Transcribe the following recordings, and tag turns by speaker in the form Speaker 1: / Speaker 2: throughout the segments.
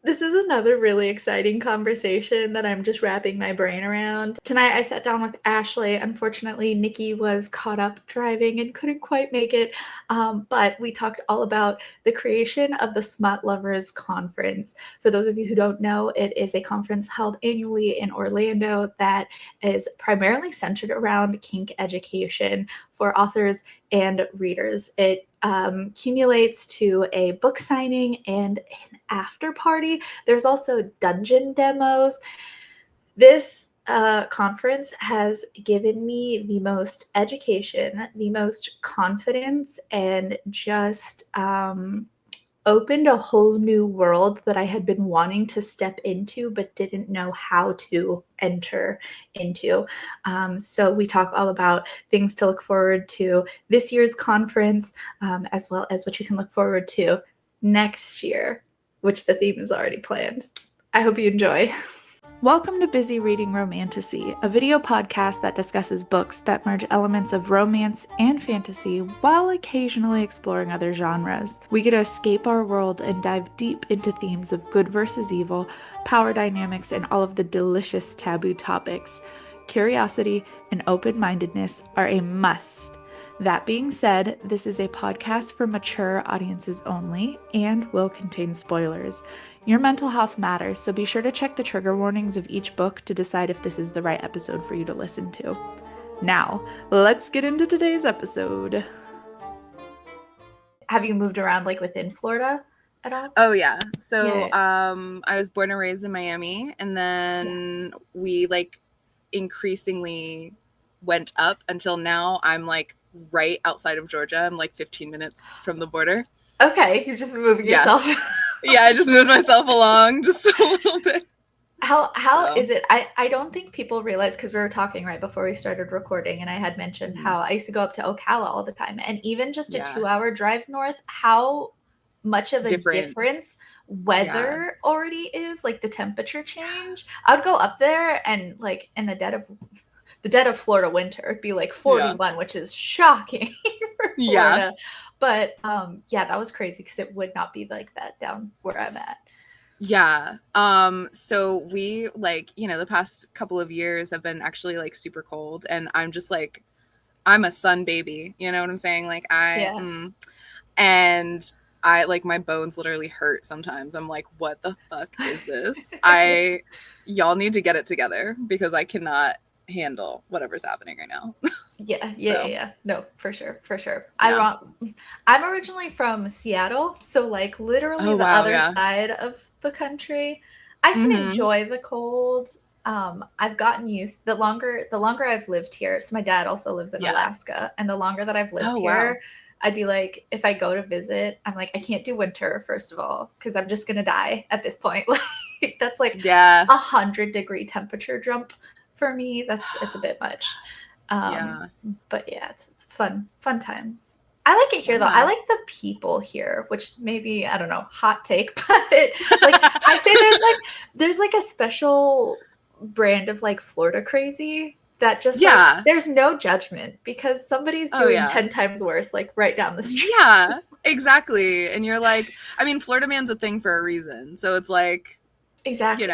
Speaker 1: This is another really exciting conversation that I'm just wrapping my brain around. Tonight I sat down with Ashley. Unfortunately, Nikki was caught up driving and couldn't quite make it. But we talked all about the creation of the Smut Lovers Conference. For those of you who don't know, it is a conference held annually in Orlando that is primarily centered around kink education for authors and readers. It accumulates to a book signing and an after party. There's also dungeon demos. This conference has given me the most education, the most confidence, and just opened a whole new world that I had been wanting to step into but didn't know how to enter into. So we talk all about things to look forward to this year's conference, as well as what you can look forward to next year, which the theme is already planned. I hope you enjoy. Welcome to Busy Reading Romantasy, a video podcast that discusses books that merge elements of romance and fantasy while occasionally exploring other genres. We get to escape our world and dive deep into themes of good versus evil, power dynamics, and all of the delicious taboo topics. Curiosity and open-mindedness are a must. That being said, this is a podcast for mature audiences only and will contain spoilers. Your mental health matters, so be sure to check the trigger warnings of each book to decide if this is the right episode for you to listen to. Now, let's get into today's episode. Have you moved around like within Florida at all?
Speaker 2: Oh yeah. So I was born and raised in Miami, and then we like increasingly went up until now I'm like right outside of Georgia. I'm like 15 minutes from the border.
Speaker 1: Okay, you're just moving yourself.
Speaker 2: Yeah, I just moved myself along just a little bit.
Speaker 1: How is it? I don't think people realize, because we were talking right before we started recording, and I had mentioned how I used to go up to Ocala all the time, and even just a 2-hour drive north, how much of a difference weather already is, like the temperature change. I would go up there and like in the dead of Florida winter, it'd be like 41, which is shocking for Florida. But that was crazy because it would not be like that down where I'm at.
Speaker 2: Yeah. So we like, the past couple of years have been actually like super cold, and I'm just like, I'm a sun baby. You know what I'm saying? Like and I like my bones literally hurt sometimes. I'm like, what the fuck is this? Y'all need to get it together because I cannot handle whatever's happening right now.
Speaker 1: Yeah. No, for sure. Yeah. I'm originally from Seattle, so like literally other side of the country. I can enjoy the cold. I've gotten used. The longer I've lived here. So my dad also lives in Alaska, and the longer that I've lived here, I'd be like, if I go to visit, I'm like, I can't do winter, first of all, because I'm just gonna die at this point. Like that's like 100-degree temperature jump for me. It's a bit much. But yeah, it's fun times. I like it here though. I like the people here, which maybe, I don't know, hot take, but like I say there's like a special brand of like Florida crazy that just like there's no judgment because somebody's doing 10 times worse like right down the street.
Speaker 2: Yeah, exactly. And you're like, I mean, Florida man's a thing for a reason. So it's like,
Speaker 1: exactly.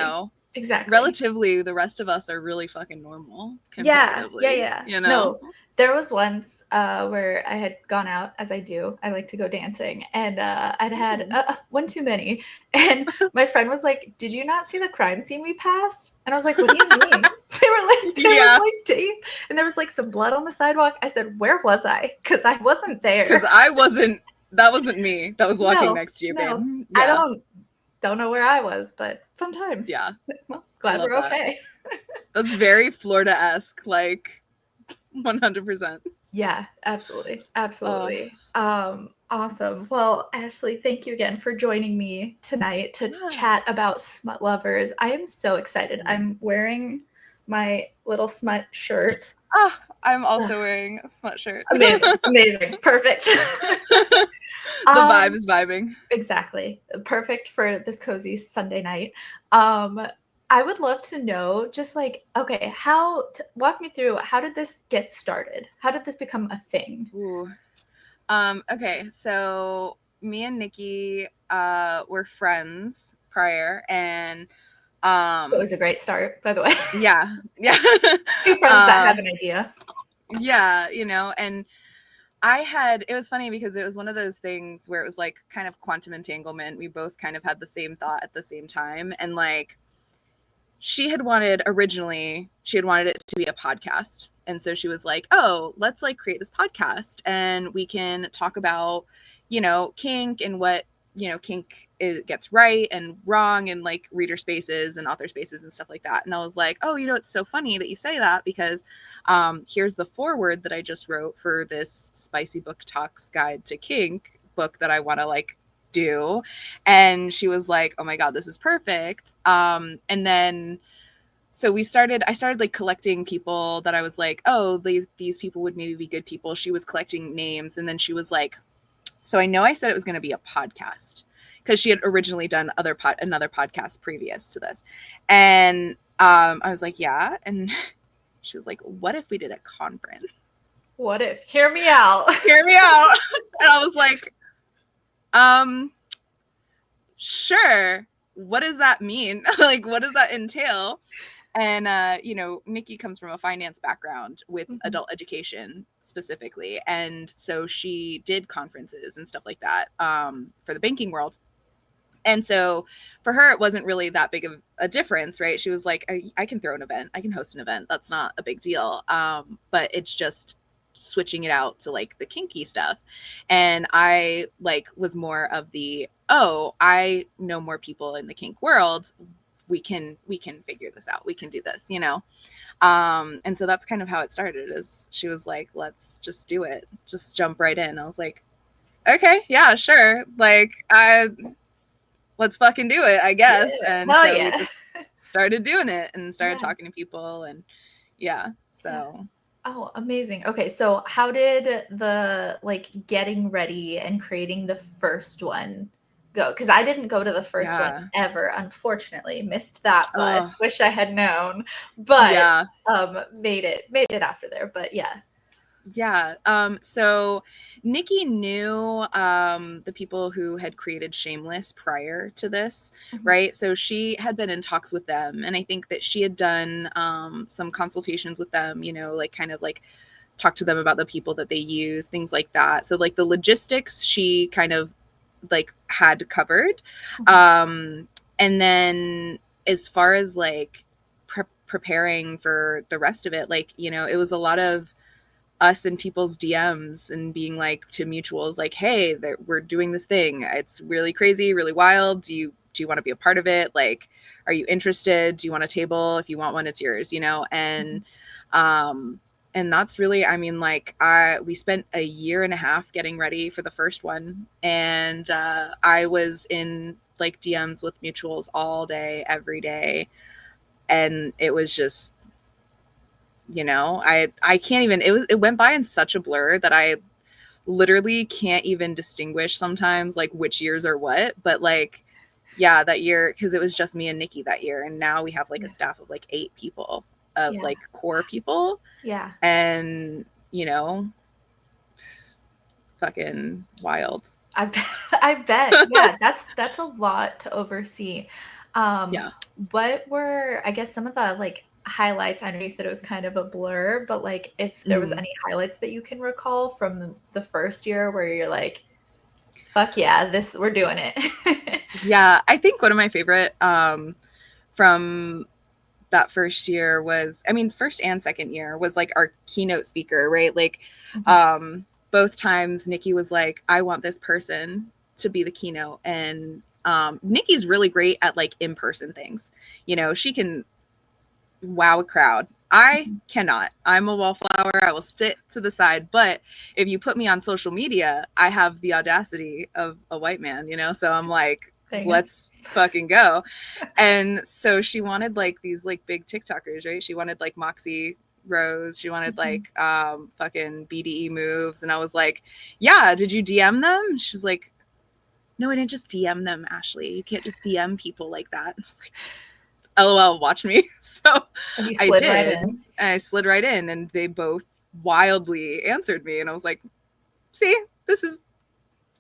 Speaker 2: Relatively, the rest of us are really fucking normal.
Speaker 1: Yeah. No, there was once where I had gone out, as I do. I like to go dancing, and I'd had one too many. And my friend was like, "Did you not see the crime scene we passed?" And I was like, "What do you mean?" There was like tape, and there was like some blood on the sidewalk. I said, "Where was I?" Because I wasn't there.
Speaker 2: Because that wasn't me that was walking next to you, babe.
Speaker 1: I don't know where I was, but fun times.
Speaker 2: Yeah.
Speaker 1: Well, glad we're okay.
Speaker 2: That's very Florida-esque, like 100%.
Speaker 1: Yeah, absolutely. Awesome. Well, Ashley, thank you again for joining me tonight to chat about Smut Lovers. I am so excited. I'm wearing my little smut shirt.
Speaker 2: I'm also wearing a smut shirt.
Speaker 1: Amazing. Perfect.
Speaker 2: The vibe is vibing.
Speaker 1: Exactly. Perfect for this cozy Sunday night. I would love to know, just like, okay, walk me through, how did this get started? How did this become a thing?
Speaker 2: Ooh. Okay, so me and Nikki were friends prior, and
Speaker 1: It was a great start, by the way.
Speaker 2: yeah.
Speaker 1: Two friends that have an idea.
Speaker 2: Yeah, you know, and it was funny because it was one of those things where it was like kind of quantum entanglement. We both kind of had the same thought at the same time. And like, she had wanted it to be a podcast. And so she was like, oh, let's like create this podcast and we can talk about, you know, kink and what, you know, kink gets right and wrong, and like reader spaces and author spaces and stuff like that. And I was like, oh, you know, it's so funny that you say that, because here's the foreword that I just wrote for this Spicy Book Talks Guide to Kink book that I want to like do. And she was like, oh my God, this is perfect. And then so I started like collecting people that I was like, oh, these people would maybe be good people. She was collecting names, and then she was like, so I know I said it was going to be a podcast, because she had originally done another podcast previous to this. And I was like, yeah. And she was like, what if we did a conference?
Speaker 1: What if? Hear me out.
Speaker 2: Hear me out. And I was like, sure. What does that mean? Like, what does that entail? And you know, Nikki comes from a finance background with adult education specifically, and so she did conferences and stuff like that for the banking world. And so for her, it wasn't really that big of a difference, right? She was like, I can throw an event, I can host an event, that's not a big deal. But it's just switching it out to like the kinky stuff. And I like was more of the, oh, I know more people in the kink world, we can figure this out, we can do this, you know. And so that's kind of how it started. Is she was like, let's just do it, just jump right in. I was like, okay, yeah, sure, like let's fucking do it, I guess.
Speaker 1: Yeah.
Speaker 2: And so we just started doing it and started talking to people, and so
Speaker 1: Oh, amazing. Okay, so how did the like getting ready and creating the first one go? Because I didn't go to the first one ever, unfortunately. Missed that bus. Wish I had known, but made it after there. But
Speaker 2: so Nikki knew the people who had created Shameless prior to this, right? So she had been in talks with them, and I think that she had done some consultations with them, you know, like kind of like talk to them about the people that they use, things like that. So like the logistics she kind of like had covered. And then as far as like preparing for the rest of it, like, you know, it was a lot of us in people's DMs and being like to mutuals, like, hey, we're doing this thing. It's really crazy, really wild. Do you want to be a part of it? Like, are you interested? Do you want a table? If you want one, it's yours, you know? And, and that's really, I mean, like we spent a year and a half getting ready for the first one. And I was in like DMs with mutuals all day, every day. And it was just, you know, I can't even, it went by in such a blur that I literally can't even distinguish sometimes like which years are what. But like, yeah, that year, because it was just me and Nikki that year, and now we have like a staff of like 8 people of like core people. And you know, fucking wild.
Speaker 1: I bet. Yeah, that's a lot to oversee. What were, I guess, some of the like highlights? I know you said it was kind of a blur, but like if there was any highlights that you can recall from the first year where you're like, fuck yeah, we're doing it.
Speaker 2: Yeah, I think one of my favorite from that first year was, I mean, first and second year was like our keynote speaker, right? Like both times Nikki was like, I want this person to be the keynote. And Nikki's really great at like in-person things. You know, she can wow a crowd. I cannot. I'm a wallflower. I will sit to the side. But if you put me on social media, I have the audacity of a white man, you know? So I'm like, let's fucking go. And so she wanted like these like big TikTokers, right? She wanted like Moxie Rose. She wanted like fucking BDE moves. And I was like, yeah, did you DM them? She's like, no, I didn't just DM them, Ashley. You can't just DM people like that. I was like, LOL, watch me. So I did. Right in. And I slid right in, and they both wildly answered me. And I was like, see,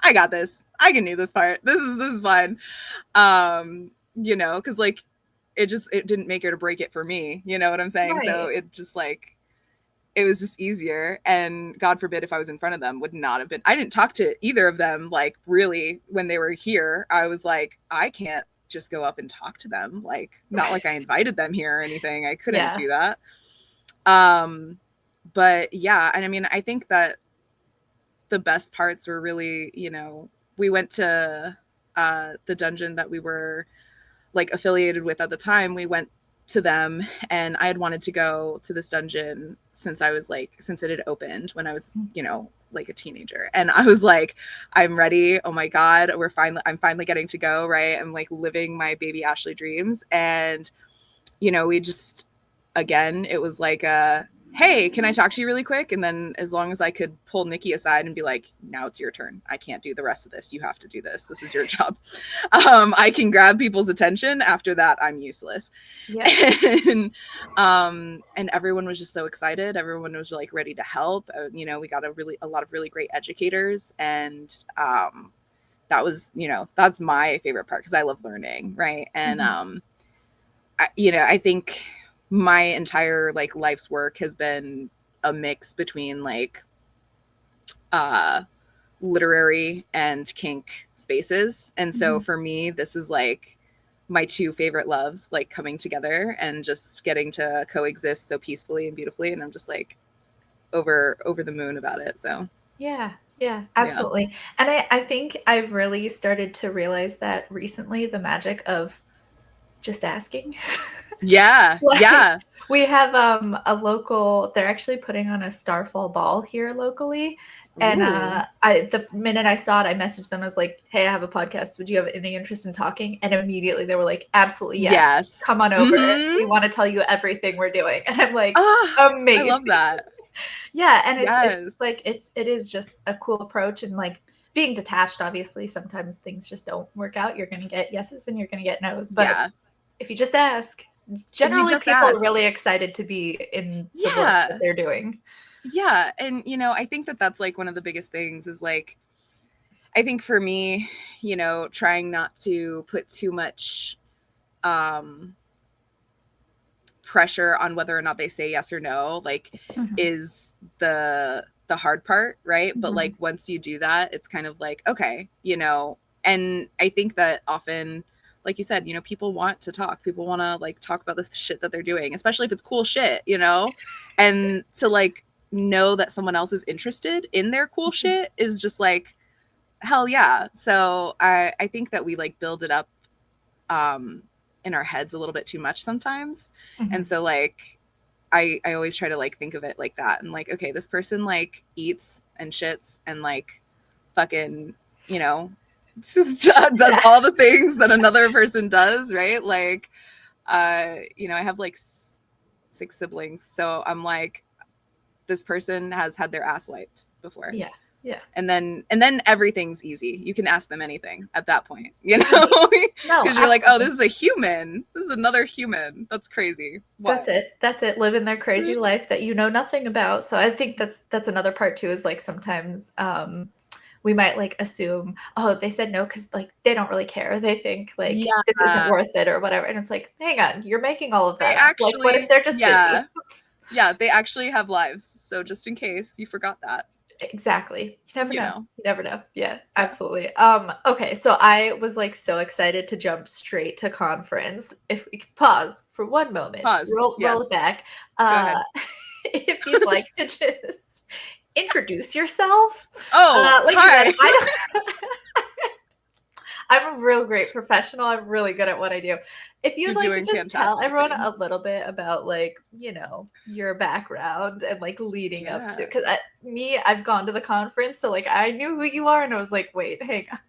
Speaker 2: I got this. I can do this part. This is fine. you know, because like it didn't make it or break it for me, you know what I'm saying? So
Speaker 1: Right.
Speaker 2: it just like it was just easier, and God forbid if I was in front of them, would not have been. I didn't talk to either of them like really when they were here. I was like, I can't just go up and talk to them, like not like I invited them here or anything. I couldn't
Speaker 1: Yeah.
Speaker 2: do that. um but yeah, and I mean, I think that the best parts were really, you know, we went to the dungeon that we were like affiliated with at the time. We went to them, and I had wanted to go to this dungeon since I was like, since it had opened when I was, you know, like a teenager. And I was like, I'm ready. Oh my God, I'm finally getting to go, right? I'm like living my baby Ashley dreams. And, you know, we just, again, it was like hey, can I talk to you really quick? And then as long as I could pull Nikki aside and be like, now it's your turn. I can't do the rest of this. You have to do this. This is your job. I can grab people's attention. After that, I'm useless.
Speaker 1: Yeah.
Speaker 2: And everyone was just so excited. Everyone was like ready to help. You know, we got a lot of really great educators, and that was, you know, that's my favorite part because I love learning, right? And you know, I think my entire like life's work has been a mix between like uh literary and kink spaces. And so
Speaker 1: Mhm.
Speaker 2: for me, this is like my two favorite loves like coming together and just getting to coexist so peacefully and beautifully. And I'm just like over the moon about it. So
Speaker 1: Yeah, yeah,
Speaker 2: yeah.
Speaker 1: absolutely. And I think I've really started to realize that recently, the magic of just asking.
Speaker 2: Yeah.
Speaker 1: Like,
Speaker 2: Yeah.
Speaker 1: we have, a local they're actually putting on a Starfall ball here locally, and,
Speaker 2: Ooh.
Speaker 1: I the minute I saw it, I messaged them, I was like, "Hey, I have a podcast, would you have any interest in talking?" And immediately they were like, "Absolutely, yes.
Speaker 2: Yes.
Speaker 1: Come on over.
Speaker 2: Mm-hmm.
Speaker 1: We wanna tell you everything we're doing." And I'm like,
Speaker 2: Ah, I love
Speaker 1: "Amazing."
Speaker 2: that.
Speaker 1: Yeah, and it's
Speaker 2: Yes.
Speaker 1: just like it is just a cool approach, and like being detached, obviously sometimes things just don't work out. You're gonna get yeses and you're gonna get nos. But
Speaker 2: Yeah.
Speaker 1: if you just ask,
Speaker 2: If you
Speaker 1: generally
Speaker 2: just
Speaker 1: people are
Speaker 2: ask.
Speaker 1: really excited to be in the work that
Speaker 2: Yeah.
Speaker 1: they're doing.
Speaker 2: Yeah. And, you know, I think that that's like one of the biggest things is like, I think for me, you know, trying not to put too much um, pressure on whether or not they say yes or no, like,
Speaker 1: Mhm,
Speaker 2: is the hard part, right? But
Speaker 1: mhm,
Speaker 2: like once you do that, it's kind of like, okay, you know, and I think that often, like you said, you know, people want to talk. People want to like talk about the shit that they're doing, especially if it's cool shit, you know? And to like know that someone else is interested in their cool
Speaker 1: mhm,
Speaker 2: shit is just like hell yeah. So I think that we like build it up um in our heads a little bit too much sometimes. And
Speaker 1: mhm.
Speaker 2: so like I always try to like think of it like that and like, okay, this person like eats and shits and like fucking, you know, does
Speaker 1: Yeah.
Speaker 2: all the things that another person does, right? Like you know, I have like six siblings. So I'm like, this person has had their ass wiped before.
Speaker 1: Yeah. Yeah.
Speaker 2: And then everything's easy. You can ask them anything at that point, you
Speaker 1: Right.
Speaker 2: know,
Speaker 1: No,
Speaker 2: because you're like, oh, this
Speaker 1: absolutely.
Speaker 2: is a human. This is another human. That's crazy.
Speaker 1: That's
Speaker 2: Wild.
Speaker 1: it. That's it. Living their crazy life that you know nothing about. So I think that's another part too, is like sometimes we might like assume, oh, they said no because like they don't really care. They think like this isn't
Speaker 2: Yeah,
Speaker 1: worth it or whatever. And it's like, hang on, you're making all of
Speaker 2: they
Speaker 1: that up. Like, what if
Speaker 2: actually,
Speaker 1: they're just busy?
Speaker 2: yeah, yeah, they actually have lives. So just in case you forgot that,
Speaker 1: Exactly. You never
Speaker 2: you
Speaker 1: know.
Speaker 2: know,
Speaker 1: You never know. Yeah,
Speaker 2: yeah.
Speaker 1: absolutely. Okay, so I was like so excited to jump straight to conference. If we could pause for one moment,
Speaker 2: Pause.
Speaker 1: roll it
Speaker 2: Yes,
Speaker 1: back.
Speaker 2: go
Speaker 1: Uh
Speaker 2: ahead.
Speaker 1: if you'd like to just introduce yourself.
Speaker 2: Oh,
Speaker 1: Like I said,
Speaker 2: hi.
Speaker 1: I don't I'm a real great professional. I'm really good at what I do. If you'd
Speaker 2: You're
Speaker 1: like to
Speaker 2: doing
Speaker 1: just tell everyone
Speaker 2: fantastically.
Speaker 1: a little bit about like, your background and like leading up to,
Speaker 2: Yeah.
Speaker 1: because me, I've gone to the conference, so like I knew who you are, and I was like, wait, hang on.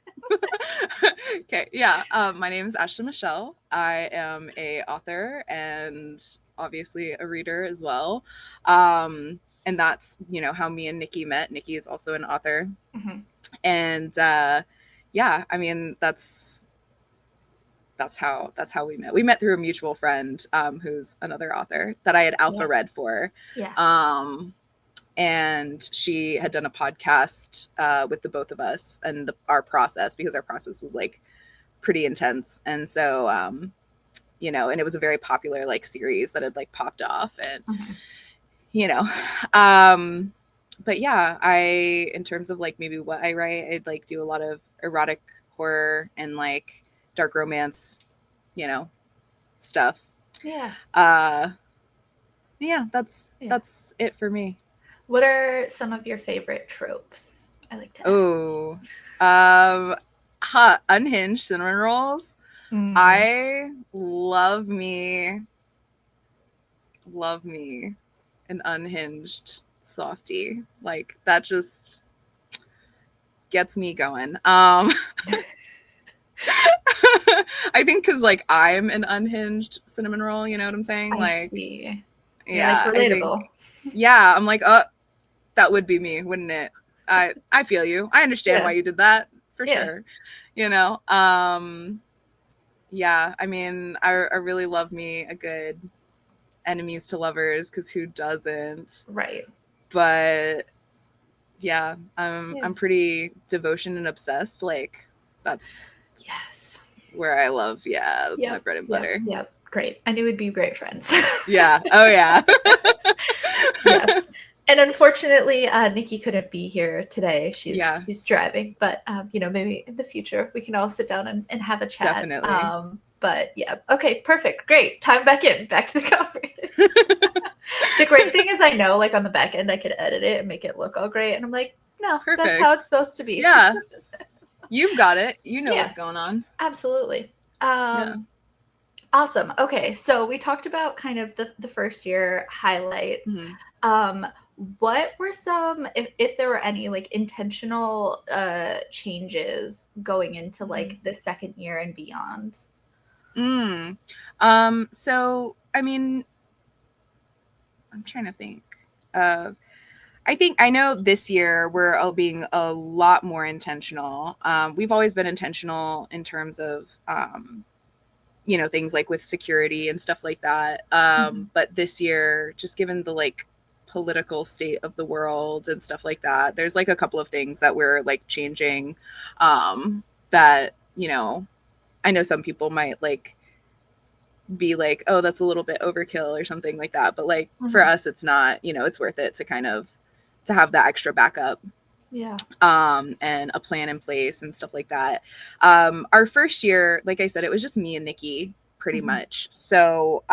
Speaker 2: Okay, yeah. My name is Ashley Michele. I am a author and obviously a reader as well. And that's, you know, how me and Nikki met. Nikki is also an author.
Speaker 1: Mhm.
Speaker 2: And yeah, I mean that's how we met. We met through a mutual friend who's another author that I had alpha
Speaker 1: Yeah,
Speaker 2: read for.
Speaker 1: yeah,
Speaker 2: Um and she had done a podcast with the both of us and our process, because our process was like pretty intense. And so, you know, and it was a very popular like series that had like popped off, and you know, but yeah, in terms of like maybe what I write, I'd like do a lot of erotic horror and like dark romance, you know, stuff.
Speaker 1: Yeah.
Speaker 2: Yeah, that's it for me.
Speaker 1: What are some of your favorite tropes? I like to
Speaker 2: unhinged cinnamon rolls. I love me an unhinged softie. Like that just gets me going. I think because like I'm an unhinged cinnamon roll, you know what I'm saying?
Speaker 1: I see. You're
Speaker 2: Yeah,
Speaker 1: like
Speaker 2: I think,
Speaker 1: relatable.
Speaker 2: yeah, I'm like, oh, that would be me, wouldn't it? I feel you. I understand why you did that for sure. You know, yeah. I mean, I really love me a good enemies to lovers, because who doesn't?
Speaker 1: Right.
Speaker 2: But yeah, I'm pretty devotion and obsessed. Like that's where I love. Yeah, that's my bread and butter.
Speaker 1: Yeah, great. I knew we'd be great friends.
Speaker 2: Yeah. Oh yeah.
Speaker 1: Yeah. And unfortunately, Nikki couldn't be here today. She's driving, but you know, maybe in the future we can all sit down and have a chat.
Speaker 2: Definitely.
Speaker 1: But yeah, okay, perfect, great. Time back to the conference. The great thing is, I know, like on the back end, I could edit it and make it look all great, and I'm like, no, that's how it's supposed to be.
Speaker 2: Yeah, you've got it. You know what's going on.
Speaker 1: Absolutely. Awesome. Okay, so we talked about kind of the first year highlights. What were some, if there were any, like intentional changes going into like the second year and beyond?
Speaker 2: So I mean, I'm trying to think. I know this year we're all being a lot more intentional. We've always been intentional in terms of you know, things like with security and stuff like that. But this year, just given the like political state of the world and stuff like that, there's like a couple of things that we're like changing, that, you know, I know some people might like be like, oh, that's a little bit overkill or something like that. But like for us, it's not, you know, it's worth it to kind of to have that extra backup.
Speaker 1: Yeah.
Speaker 2: And a plan in place and stuff like that. Our first year, like I said, it was just me and Nikki pretty much. So,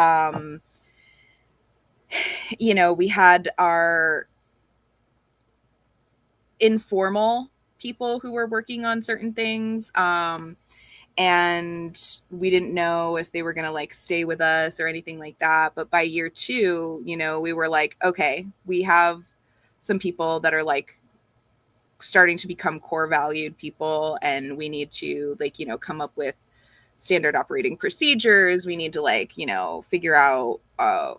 Speaker 2: you know, we had our informal people who were working on certain things. And we didn't know if they were going to like stay with us or anything like that. But by year 2, you know, we were like, okay, we have some people that are like starting to become core valued people, and we need to like, you know, come up with standard operating procedures. We need to like, you know, figure out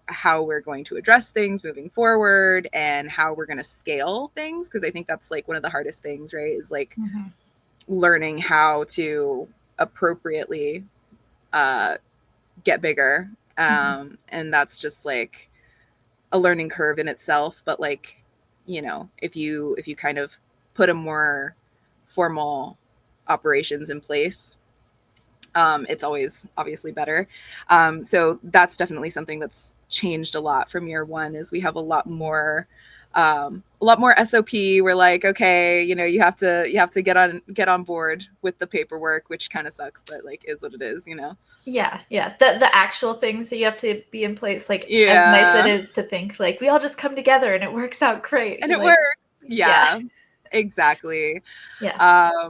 Speaker 2: how we're going to address things moving forward and how we're going to scale things, because I think that's like one of the hardest things, right, is like learning how to appropriately get bigger. And that's just like a learning curve in itself. But like, you know, if you kind of put a more formal operations in place, it's always obviously better. So that's definitely something that's changed a lot from year 1, is we have a lot more SOP. We're like, okay, you know, you have to get on board with the paperwork, which kind of sucks, but like is what it is, you know.
Speaker 1: Yeah. The actual things that you have to be in place, like as nice it is to think like we all just come together and it works out great.
Speaker 2: And it works. Yeah. Exactly.
Speaker 1: Yeah.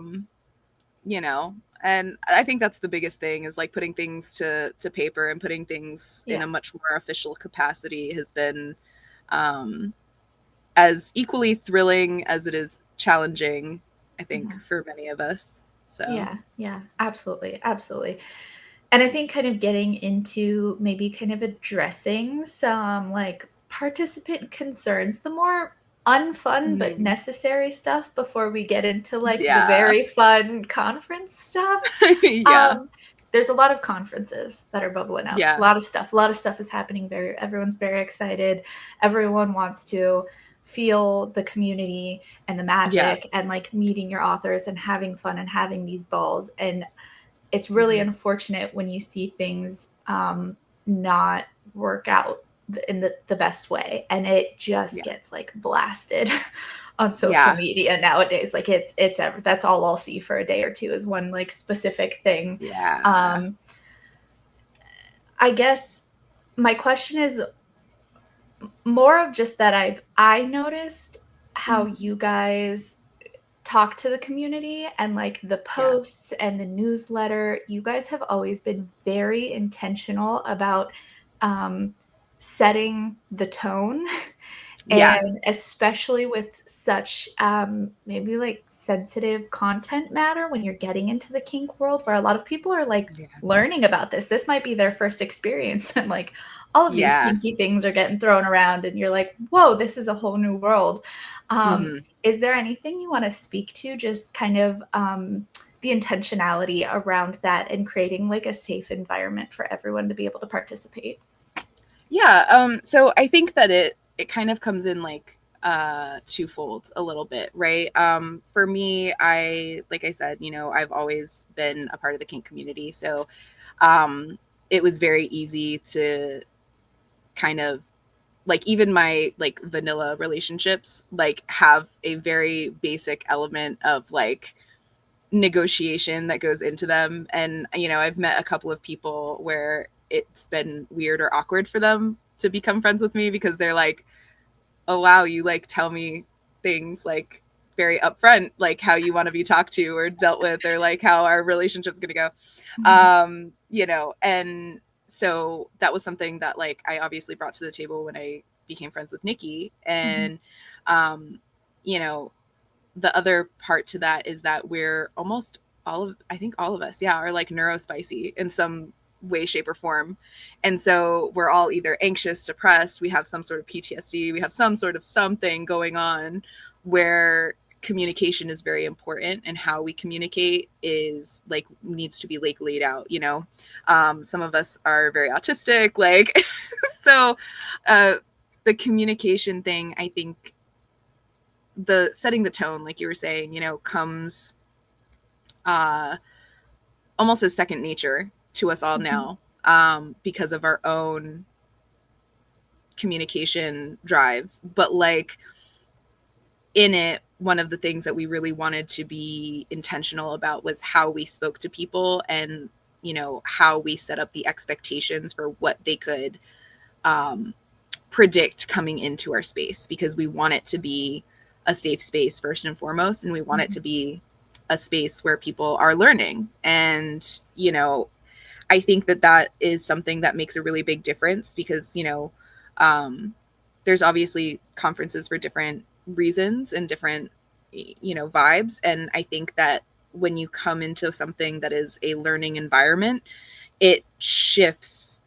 Speaker 2: You know, and I think that's the biggest thing, is like putting things to paper and putting things in a much more official capacity has been as equally thrilling as it is challenging, I think, for many of us. So
Speaker 1: yeah, absolutely. And I think kind of getting into maybe kind of addressing some like participant concerns, the more unfun but necessary stuff, before we get into like the very fun conference stuff. There's a lot of conferences that are bubbling up. A lot of stuff is happening. Everyone's very excited. Everyone wants to feel the community and the magic and like meeting your authors and having fun and having these balls. And it's really unfortunate when you see things not work out in the best way, and it just
Speaker 2: Yeah.
Speaker 1: gets like blasted on social
Speaker 2: Yeah.
Speaker 1: media nowadays. Like that's all I'll see for a day or two is one like specific thing.
Speaker 2: Yeah.
Speaker 1: I guess my question is more of just that I noticed how you guys talk to the community and like the
Speaker 2: Yeah.
Speaker 1: posts and the newsletter. You guys have always been very intentional about um, setting the tone.
Speaker 2: Yeah.
Speaker 1: And especially with such maybe like sensitive content matter when you're getting into the kink world, where a lot of people are like
Speaker 2: Yeah.
Speaker 1: learning about this. This might be their first experience, and like all of these
Speaker 2: Yeah.
Speaker 1: kinky things are getting thrown around, and you're like, whoa, this is a whole new world. Is there anything you want to speak to, just kind of the intentionality around that and creating like a safe environment for everyone to be able to participate?
Speaker 2: Yeah. So I think that it kind of comes in like twofold a little bit, right? For me, like I said, I've always been a part of the kink community. So um it was very easy to kind of like, even my like vanilla relationships like have a very basic element of like negotiation that goes into them. And I've met a couple of people where it's been weird or awkward for them to become friends with me because they're like, oh wow, you like tell me things like very upfront, like how you want to be talked to or dealt with, or like how our relationship's going to go.
Speaker 1: Mhm.
Speaker 2: And so that was something that like I obviously brought to the table when I became friends with Nikki.
Speaker 1: Mhm.
Speaker 2: And um you know the other part to that is that we're almost I think all of us, yeah, are like neurospicy in some way, shape, or form. And so we're all either anxious, depressed, we have some sort of PTSD, we have some sort of something going on where communication is very important, and how we communicate is like needs to be like laid out. Some of us are very autistic, like so uh the communication thing, I think, the setting the tone, like you were saying, comes uh almost as second nature to us all
Speaker 1: Mhm.
Speaker 2: now, because of our own communication drives. But like in it, one of the things that we really wanted to be intentional about was how we spoke to people, and how we set up the expectations for what they could um predict coming into our space, because we want it to be a safe space first and foremost, and we want it
Speaker 1: Mhm.
Speaker 2: to be a space where people are learning. And I think that that is something that makes a really big difference, because um, there's obviously conferences for different reasons and different vibes. And I think that when you come into something that is a learning environment, it shifts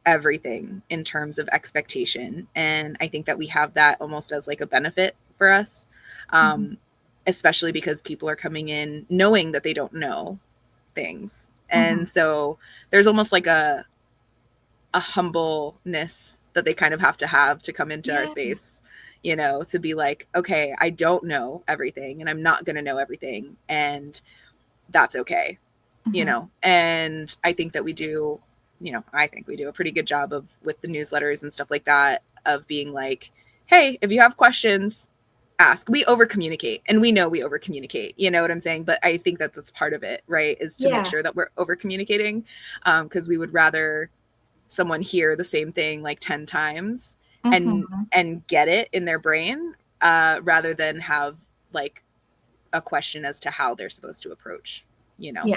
Speaker 2: everything in terms of expectation. And I think that we have that almost as like a benefit for us,
Speaker 1: Mhm.
Speaker 2: um, especially because people are coming in knowing that they don't know things. And
Speaker 1: Mhm.
Speaker 2: so there's almost like a humbleness that they kind of have to come into our
Speaker 1: Yeah.
Speaker 2: space, to be like, okay, I don't know everything, and I'm not going to know everything. And that's okay.
Speaker 1: Mhm.
Speaker 2: And I think we do a pretty good job of, with the newsletters and stuff like that, of being like, hey, if you have questions, ask. We over communicate, and we know we over communicate, you know what I'm saying? But I think that that's part of it, right? Is to make
Speaker 1: Yeah.
Speaker 2: sure that we're over communicating, because we would rather someone hear the same thing like 10 times and
Speaker 1: Mhm.
Speaker 2: get it in their brain, rather than have like a question as to how they're supposed to approach, you know?
Speaker 1: Yeah.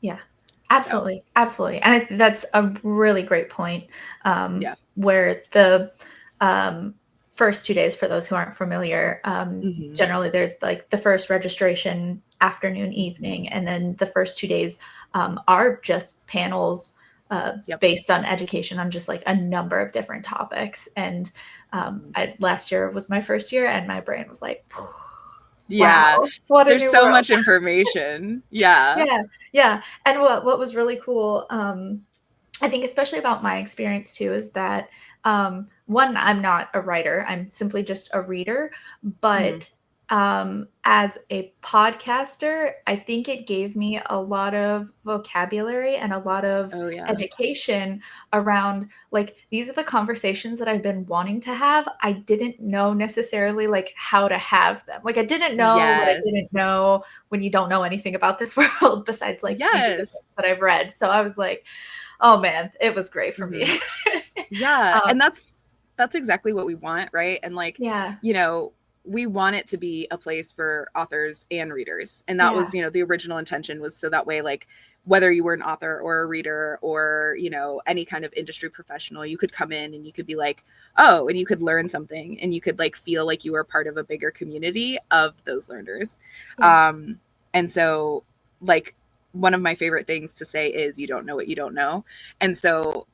Speaker 1: Yeah.
Speaker 2: So
Speaker 1: Absolutely. Absolutely. And that's a really great point.
Speaker 2: yeah.
Speaker 1: Where the um, first 2 days, for those who aren't familiar,
Speaker 2: Hmm.
Speaker 1: generally there's like the first registration, afternoon, evening, and then the first 2 days are just panels
Speaker 2: Yep.
Speaker 1: based on education on just like a number of different topics. And last year was my first year, and my brain was like,
Speaker 2: Yeah.
Speaker 1: wow, what a
Speaker 2: There's
Speaker 1: new
Speaker 2: so
Speaker 1: world.
Speaker 2: much information. Yeah.
Speaker 1: Yeah, yeah. And what was really cool, I think especially about my experience too, is that one, I'm not a writer. I'm simply just a reader,
Speaker 2: Hmm.
Speaker 1: but as a podcaster, I think it gave me a lot of vocabulary and a lot of education around, like, these are the conversations that I've been wanting to have. I didn't know necessarily, like, how to have them. Like, I didn't know what I didn't know when you don't know anything about this world besides, like, maybe the books that I've read. So I was like, oh man, it was great for me.
Speaker 2: Yeah. And that's exactly what we want, right? And like,
Speaker 1: Yeah.
Speaker 2: you know, we want it to be a place for authors and readers. And that was, you know, the original intention was so that way, like, whether you were an author or a reader or, you know, any kind of industry professional, you could come in and you could be like, oh, and you could learn something and you could like feel like you were part of a bigger community of those learners.
Speaker 1: Yeah.
Speaker 2: And so like one of my favorite things to say is you don't know what you don't know. And so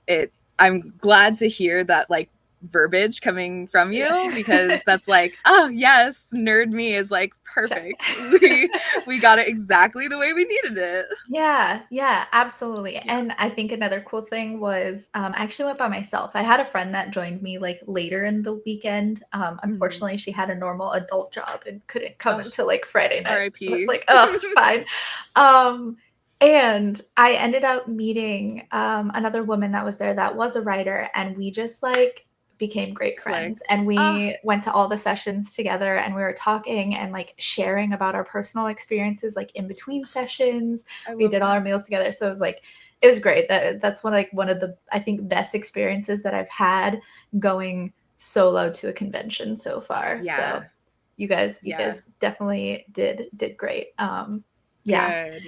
Speaker 2: I'm glad to hear that like verbiage coming from you because that's like, oh yes, nerd me is like perfect. We got it exactly the way we needed it.
Speaker 1: Yeah, absolutely. And I think another cool thing was I actually went by myself. I had a friend that joined me like later in the weekend. Unfortunately, she had a normal adult job and couldn't come until like Friday night. I was
Speaker 2: RIP.
Speaker 1: like, oh, fine. And I ended up meeting another woman that was there that was a writer, and we just like became great friends. And we went to all the sessions together, and we were talking and like sharing about our personal experiences like in between sessions. We did all our meals together. So it was great. That's one of the, I think, best experiences that I've had going solo to a convention so far. So you guys definitely did great.
Speaker 2: Good.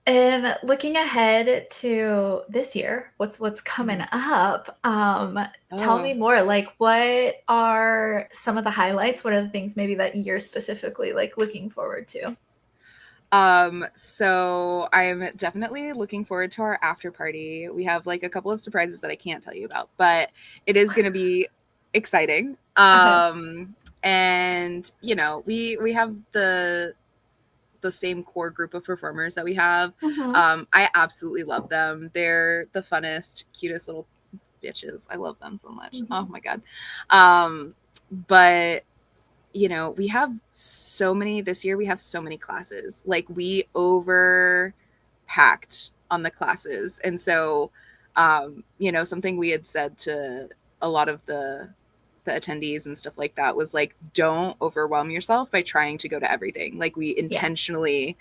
Speaker 1: And looking ahead to this year, what's coming up? Tell me more. Like, what are some of the highlights? What are the things maybe that you're specifically like looking forward to?
Speaker 2: So I'm definitely looking forward to our after party. We have like a couple of surprises that I can't tell you about, but it is going to be exciting. And you know, we have the same core group of performers that we have. I absolutely love them. They're the funnest, cutest little bitches. I love them so much. Oh my God. But you know, we have so many this year. We have so many classes. Like we over packed on the classes. And so, you know, something we had said to a lot of the attendees and stuff like that was like, don't overwhelm yourself by trying to go to everything. Like we intentionally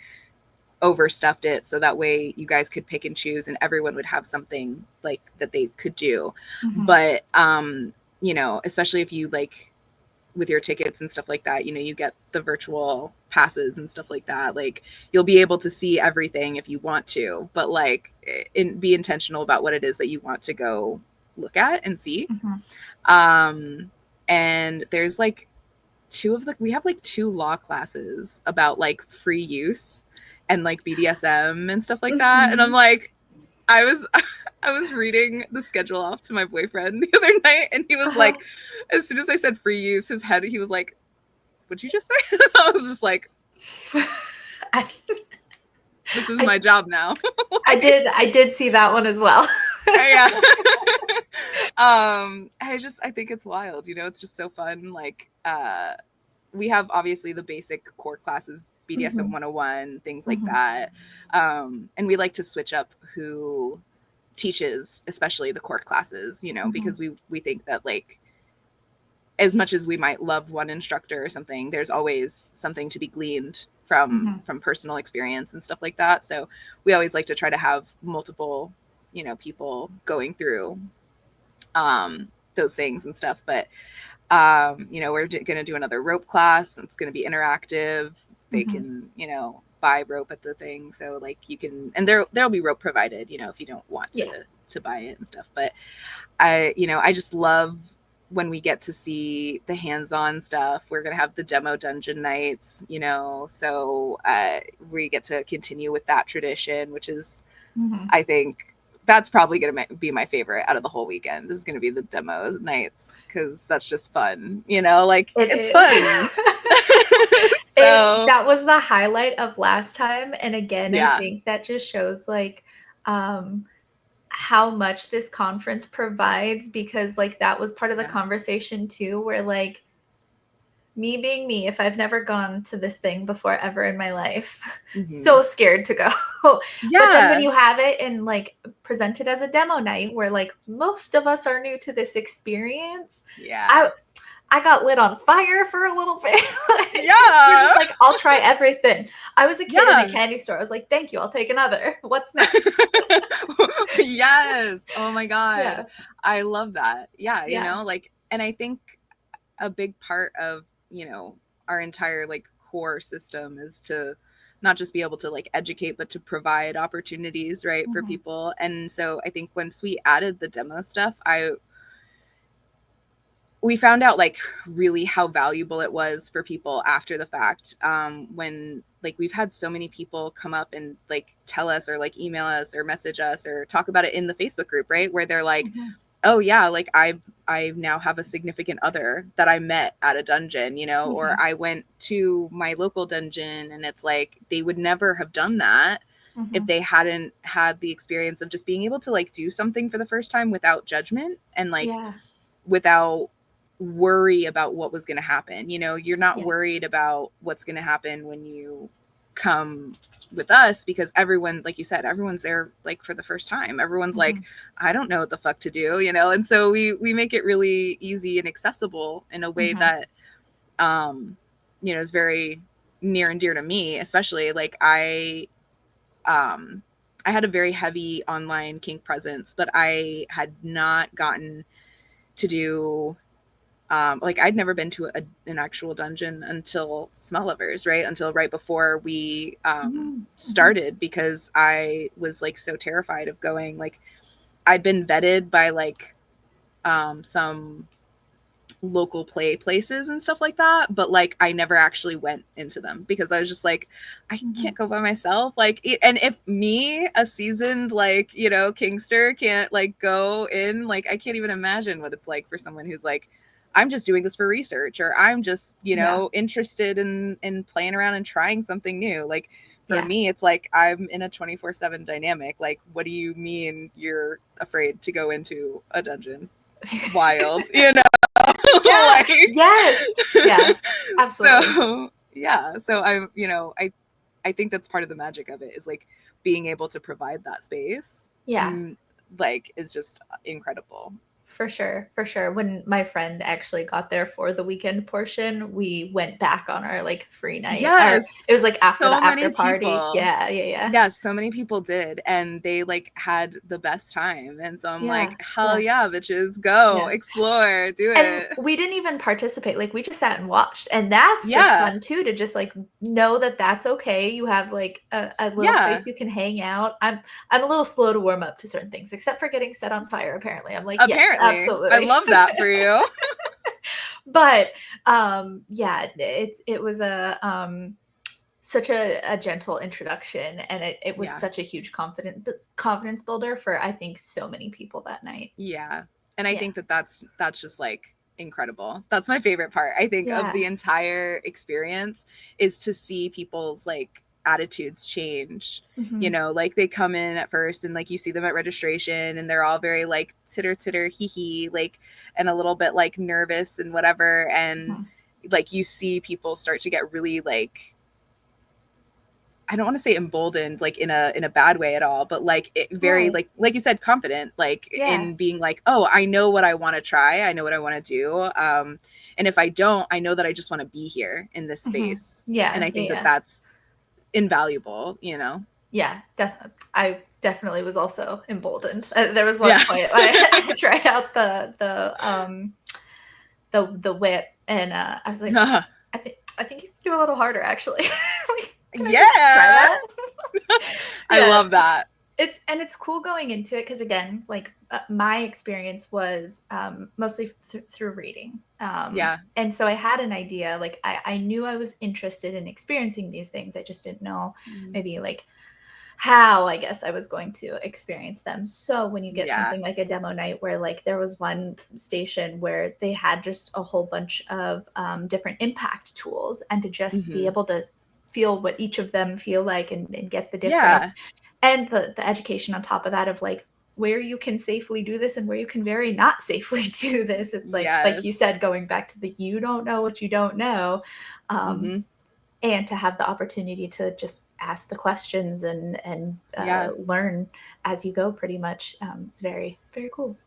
Speaker 2: overstuffed it so that way you guys could pick and choose and everyone would have something like that they could do. But you know, especially if you like with your tickets and stuff like that, you know, you get the virtual passes and stuff like that. Like you'll be able to see everything if you want to, but like be intentional about what it is that you want to go look at and see. And there's like we have like 2 law classes about like free use and like BDSM and stuff like that. And I'm like, I was reading the schedule off to my boyfriend the other night, and he was like, as soon as I said free use, his head, he was like, what'd you just say? I was just like, this is my job now.
Speaker 1: Like, I did see that one as well.
Speaker 2: Yeah. I think it's wild, you know, it's just so fun. Like, we have obviously the basic core classes, BDSM 101, things like that. And we like to switch up who teaches, especially the core classes, you know, because we think that like, as much as we might love one instructor or something, there's always something to be gleaned from personal experience and stuff like that. So we always like to try to have multiple, you know, people going through those things and stuff. But you know, we're going to do another rope class. It's going to be interactive. They can, you know, buy rope at the thing. So like you can, and there'll be rope provided, you know, if you don't want to buy it and stuff. But I just love when we get to see the hands-on stuff. We're going to have the demo dungeon nights, you know, so we get to continue with that tradition, which is, I think that's probably going to be my favorite out of the whole weekend. This is going to be the demo nights because that's just fun, you know, like it's fun. So
Speaker 1: that was the highlight of last time. And again, I think that just shows like how much this conference provides, because like that was part of the conversation too, where like me being me, if I've never gone to this thing before ever in my life,
Speaker 2: Mm-hmm.
Speaker 1: so scared to go. But then when
Speaker 2: Yeah.
Speaker 1: you have it and like presented as a demo night where like most of us are new to this experience,
Speaker 2: Yeah.
Speaker 1: I got lit on fire for a little bit. You're
Speaker 2: Yeah.
Speaker 1: just like, I'll try everything. I was a kid in a
Speaker 2: Yeah.
Speaker 1: candy store. I was like, thank you, I'll take another. What's next?
Speaker 2: Yes. Oh my God.
Speaker 1: Yeah.
Speaker 2: I love that. Yeah,
Speaker 1: Yeah.
Speaker 2: like, and I think a big part of, our entire like core system is to not just be able to like educate, but to provide opportunities, right, for
Speaker 1: Mm-hmm.
Speaker 2: people. And so I think once we added the demo stuff, we found out like really how valuable it was for people after the fact, when like we've had so many people come up and like tell us or like email us or message us or talk about it in the Facebook group, right, where they're like,
Speaker 1: Mm-hmm.
Speaker 2: oh yeah, like I now have a significant other that I met at a dungeon,
Speaker 1: Mm-hmm.
Speaker 2: or I went to my local dungeon, and it's like they would never have done that
Speaker 1: Mm-hmm.
Speaker 2: if they hadn't had the experience of just being able to like do something for the first time without judgment and like
Speaker 1: Yeah.
Speaker 2: without worry about what was going to happen. You're not
Speaker 1: Yeah.
Speaker 2: worried about what's going to happen when you come with us, because everyone, like you said, everyone's there like for the first time. Everyone's
Speaker 1: Mm-hmm.
Speaker 2: like, I don't know what the fuck to do, and so we make it really easy and accessible in a way
Speaker 1: Mm-hmm.
Speaker 2: that is very near and dear to me, especially like I had a very heavy online kink presence, but I had not gotten to do like I'd never been to an actual dungeon until Smut Lovers, right? Until right before we
Speaker 1: Mm-hmm.
Speaker 2: started, because I was like so terrified of going. Like I'd been vetted by like some local play places and stuff like that, but like I never actually went into them because I was just like, I
Speaker 1: Mm-hmm.
Speaker 2: can't go by myself. Like and if me, a seasoned like kingster, can't like go in, like I can't even imagine what it's like for someone who's like, I'm just doing this for research, or I'm just
Speaker 1: Yeah.
Speaker 2: interested in playing around and trying something new. Like for
Speaker 1: Yeah.
Speaker 2: me, it's like I'm in a 24/7 dynamic. Like, what do you mean you're afraid to go into a dungeon? Wild,
Speaker 1: Yeah.
Speaker 2: like
Speaker 1: Yes. Yeah. Absolutely.
Speaker 2: so yeah, so I think that's part of the magic of it, is like being able to provide that space,
Speaker 1: Yeah.
Speaker 2: like is just incredible.
Speaker 1: For sure, for sure. When my friend actually got there for the weekend portion, we went back on our like free night. Or
Speaker 2: Yes,
Speaker 1: it was like after
Speaker 2: so
Speaker 1: the after
Speaker 2: many
Speaker 1: party.
Speaker 2: people.
Speaker 1: Yeah, yeah, yeah.
Speaker 2: Yes, so many people did, and they like had the best time, and so I'm
Speaker 1: Yeah,
Speaker 2: like, hell
Speaker 1: yeah,
Speaker 2: yeah, bitches, go
Speaker 1: yeah.
Speaker 2: explore, do
Speaker 1: And
Speaker 2: it.
Speaker 1: we didn't even participate. Like we just sat and watched. And that's just
Speaker 2: Yeah,
Speaker 1: fun too, to just like know that that's okay. You have like a little
Speaker 2: yeah,
Speaker 1: place you can hang out. I'm a little slow to warm up to certain things, except for getting set on fire apparently. I'm like, yes,
Speaker 2: apparently I
Speaker 1: absolutely.
Speaker 2: love that for you.
Speaker 1: But yeah, it was a such a gentle introduction, and it was
Speaker 2: Yeah.
Speaker 1: such a huge confidence builder for I think so many people that night.
Speaker 2: Yeah. And I
Speaker 1: Yeah.
Speaker 2: think that that's just like incredible. That's my favorite part, I think, of
Speaker 1: Yeah.
Speaker 2: the entire experience, is to see people's like attitudes change.
Speaker 1: Hmm.
Speaker 2: Like they come in at first and like you see them at registration and they're all very like titter hee hee, like, and a little bit like nervous and whatever. And
Speaker 1: Hmm.
Speaker 2: like you see people start to get really like, I don't want to say emboldened like in a bad way at all, but like it very
Speaker 1: Right.
Speaker 2: like you said, confident, like
Speaker 1: Yeah.
Speaker 2: in being like, oh, I know what I want to try, I know what I want to do, and if I don't, I know that I just want to be here in this
Speaker 1: Hmm.
Speaker 2: space. And
Speaker 1: Yeah.
Speaker 2: I
Speaker 1: Yeah.
Speaker 2: think that
Speaker 1: Yeah.
Speaker 2: that's invaluable.
Speaker 1: Yeah. I definitely was also emboldened. There was one
Speaker 2: Yeah.
Speaker 1: point I tried out the whip, and I was like, I think you can do a little harder actually. Like, can I just try
Speaker 2: Yeah,
Speaker 1: that?
Speaker 2: I
Speaker 1: Yeah.
Speaker 2: love that.
Speaker 1: It's cool going into it because again, like my experience was mostly through reading,
Speaker 2: Yeah.
Speaker 1: and so I had an idea. Like I knew I was interested in experiencing these things. I just didn't know maybe like how I guess I was going to experience them. So when you get
Speaker 2: Yeah.
Speaker 1: something like a demo night where like there was one station where they had just a whole bunch of different impact tools, and to just be
Speaker 2: Hmm.
Speaker 1: able to feel what each of them feel like, and get the different,
Speaker 2: Yeah.
Speaker 1: and the education on top of that of like where you can safely do this and where you can very not safely do this. It's like you
Speaker 2: Yes.
Speaker 1: said, going back to the you don't know what you don't know.
Speaker 2: Mm-hmm.
Speaker 1: And to have the opportunity to just ask the questions and
Speaker 2: Yeah.
Speaker 1: learn as you go, pretty much. It's very, very cool.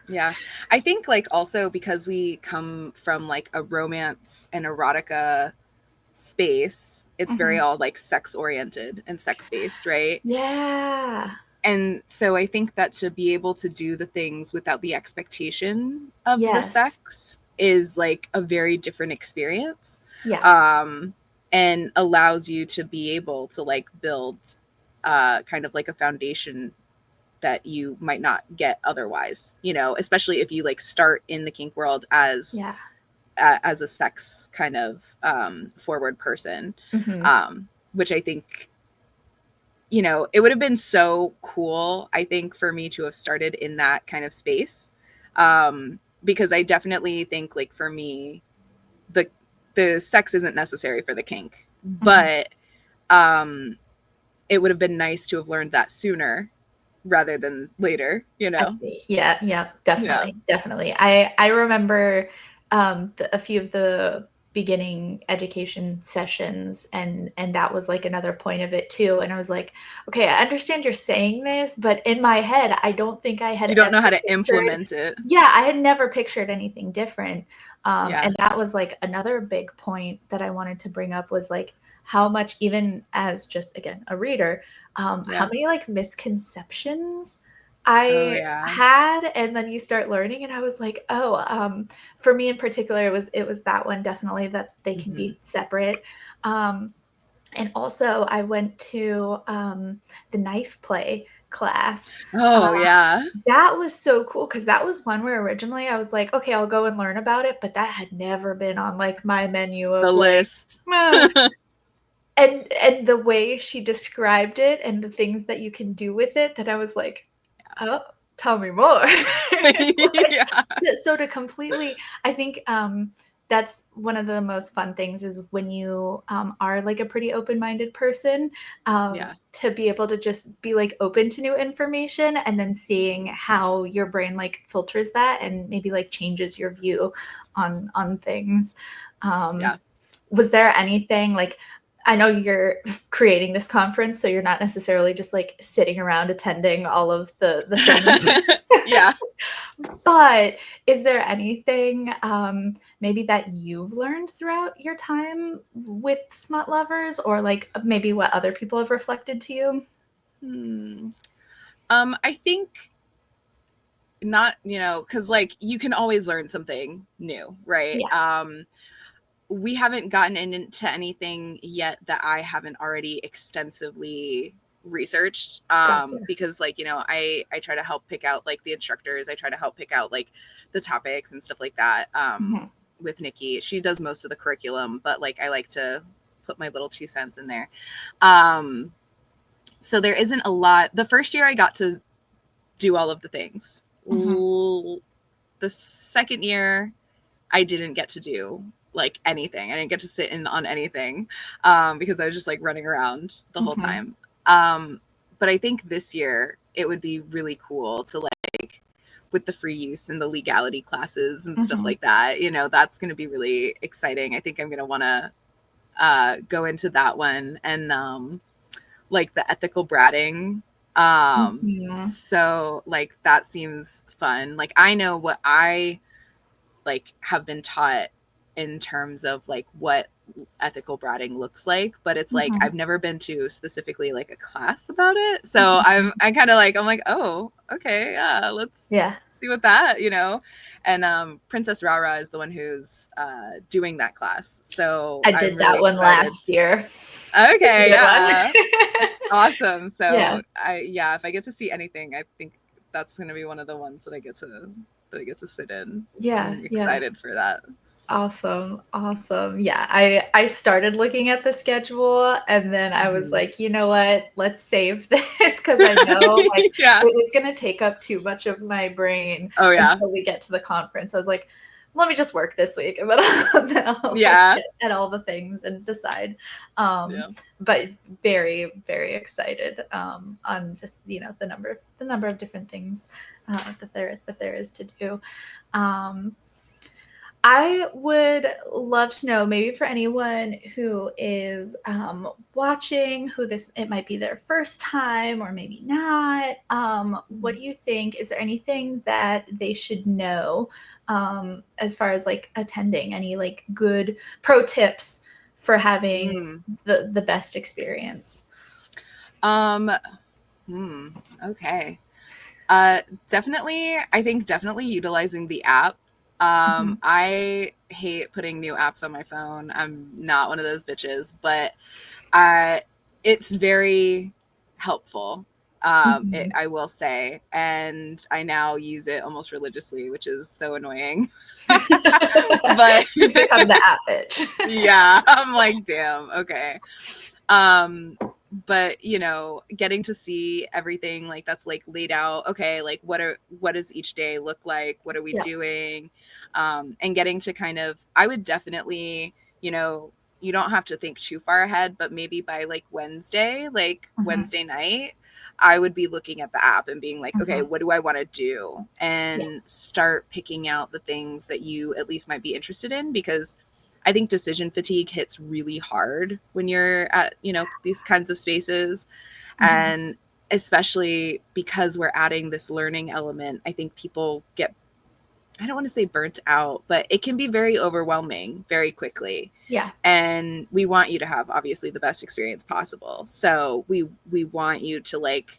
Speaker 2: Yeah. I think like also because we come from like a romance and erotica space, it's very all like sex oriented and sex based, right?
Speaker 1: Yeah.
Speaker 2: And so I think that to be able to do the things without the expectation of the
Speaker 1: Yes.
Speaker 2: sex is like a very different experience.
Speaker 1: Yeah.
Speaker 2: And allows you to be able to like build kind of like a foundation that you might not get otherwise, you know, especially if you like start in the kink world as
Speaker 1: Yeah.
Speaker 2: as a sex kind of forward person, which I think, you know, it would have been so cool, I think, for me to have started in that kind of space, because I definitely think like for me the sex isn't necessary for the kink, but it would have been nice to have learned that sooner rather than later, you
Speaker 1: I
Speaker 2: know.
Speaker 1: see. Yeah, yeah,
Speaker 2: Yeah.
Speaker 1: definitely, definitely. I remember a few of the beginning education sessions, and that was like another point of it too. And I was like, okay, I understand you're saying this, but in my head, I don't think I had
Speaker 2: You don't
Speaker 1: ever
Speaker 2: know how to
Speaker 1: pictured.
Speaker 2: implement it.
Speaker 1: Yeah, I had never pictured anything different.
Speaker 2: Yeah.
Speaker 1: And that was like another big point that I wanted to bring up was like how much, even as just again a reader, how
Speaker 2: Yeah.
Speaker 1: many like misconceptions
Speaker 2: Oh
Speaker 1: I
Speaker 2: yeah.
Speaker 1: had, and then you start learning, and I was like, oh, for me in particular, it was that one definitely, that they can
Speaker 2: Mm-hmm.
Speaker 1: be separate. And also, I went to the knife play class.
Speaker 2: Oh yeah.
Speaker 1: That was so cool because that was one where originally I was like, okay, I'll go and learn about it, but that had never been on like my menu
Speaker 2: The
Speaker 1: of like,
Speaker 2: list.
Speaker 1: "Ah." And the way she described it and the things that you can do with it, that I was like, oh, tell me more. Like,
Speaker 2: Yeah.
Speaker 1: so to completely, I think that's one of the most fun things is when you are like a pretty open-minded person,
Speaker 2: Yeah.
Speaker 1: to be able to just be like open to new information and then seeing how your brain like filters that and maybe like changes your view on things. Um,
Speaker 2: Yeah.
Speaker 1: was there anything like, I know you're creating this conference, so you're not necessarily just like sitting around attending all of the things.
Speaker 2: Yeah.
Speaker 1: But is there anything maybe that you've learned throughout your time with Smut Lovers, or like maybe what other people have reflected to you?
Speaker 2: Hmm. I think not, you know, because like you can always learn something new, right?
Speaker 1: Yeah.
Speaker 2: We haven't gotten into anything yet that I haven't already extensively researched,
Speaker 1: Gotcha.
Speaker 2: because like, you know, I try to help pick out like the instructors, I try to help pick out like the topics and stuff like that,
Speaker 1: Mhm.
Speaker 2: with Nikki. She does most of the curriculum, but like I like to put my little 2 cents in there. um so there isn't a lot. The first year I got to do all of the things.
Speaker 1: Mhm.
Speaker 2: The second year I didn't get to do like anything. I didn't get to sit in on anything, because I was just like running around the whole
Speaker 1: Mhm.
Speaker 2: time. But I think this year it would be really cool to like with the free use and the legality classes and stuff
Speaker 1: Mhm.
Speaker 2: like that. You know, that's going to be really exciting. I think I'm going to want to go into that one, and like the ethical bratting.
Speaker 1: Mhm.
Speaker 2: So like that seems fun. Like I know what I like have been taught in terms of like what ethical bratting looks like, but it's like
Speaker 1: Mhm.
Speaker 2: I've never been to specifically like a class about it. So
Speaker 1: Mhm.
Speaker 2: I kind of like I'm like, oh, okay, yeah, let's
Speaker 1: Yeah.
Speaker 2: see what that, you know. And Princess Rara is the one who's doing that class. So
Speaker 1: I
Speaker 2: I'm
Speaker 1: did
Speaker 2: really
Speaker 1: that one
Speaker 2: excited.
Speaker 1: last year. It's a
Speaker 2: Okay,
Speaker 1: good one.
Speaker 2: yeah. Awesome.
Speaker 1: Yeah.
Speaker 2: So yeah, if I get to see anything, I think that's going to be one of the ones that I get to sit in.
Speaker 1: Yeah.
Speaker 2: I'm
Speaker 1: Yeah.
Speaker 2: excited for that.
Speaker 1: Awesome, awesome. Yeah, I started looking at the schedule, and then I was
Speaker 2: Mhm.
Speaker 1: like, "You know what? Let's save this because I know, like, it
Speaker 2: Yeah.
Speaker 1: was gonna take up too much of my brain
Speaker 2: Oh yeah.
Speaker 1: until we get to the conference." I was like, let me just work this week, and then I'll
Speaker 2: Yeah.
Speaker 1: look at all the things and decide.
Speaker 2: Yeah.
Speaker 1: But very, very excited on just, you know, the number of different things that there is to do. I would love to know, maybe for anyone who is watching, it might be their first time or maybe not. What do you think? Is there anything that they should know as far as like attending? Any like good pro tips for having the best experience?
Speaker 2: Okay. Definitely, I think definitely utilizing the app. I hate putting new apps on my phone. I'm not one of those bitches, but it's very helpful. I will say, and I now use it almost religiously, which is so annoying. But
Speaker 1: You've become the app bitch.
Speaker 2: Yeah, I'm like, damn, okay. But you know, getting to see everything like that's like laid out, okay, like what does each day look like, what are we doing, and getting to kind of, I would definitely, you know, you don't have to think too far ahead, but maybe by like Wednesday night, I would be looking at the app and being like, okay, what do I want to do, and start picking out the things that you at least might be interested in, because I think decision fatigue hits really hard when you're at, you know, these kinds of spaces. And especially because we're adding this learning element, I think people get, I don't want to say burnt out, but it can be very overwhelming very quickly.
Speaker 1: Yeah.
Speaker 2: And we want you to have obviously the best experience possible. So we want you to like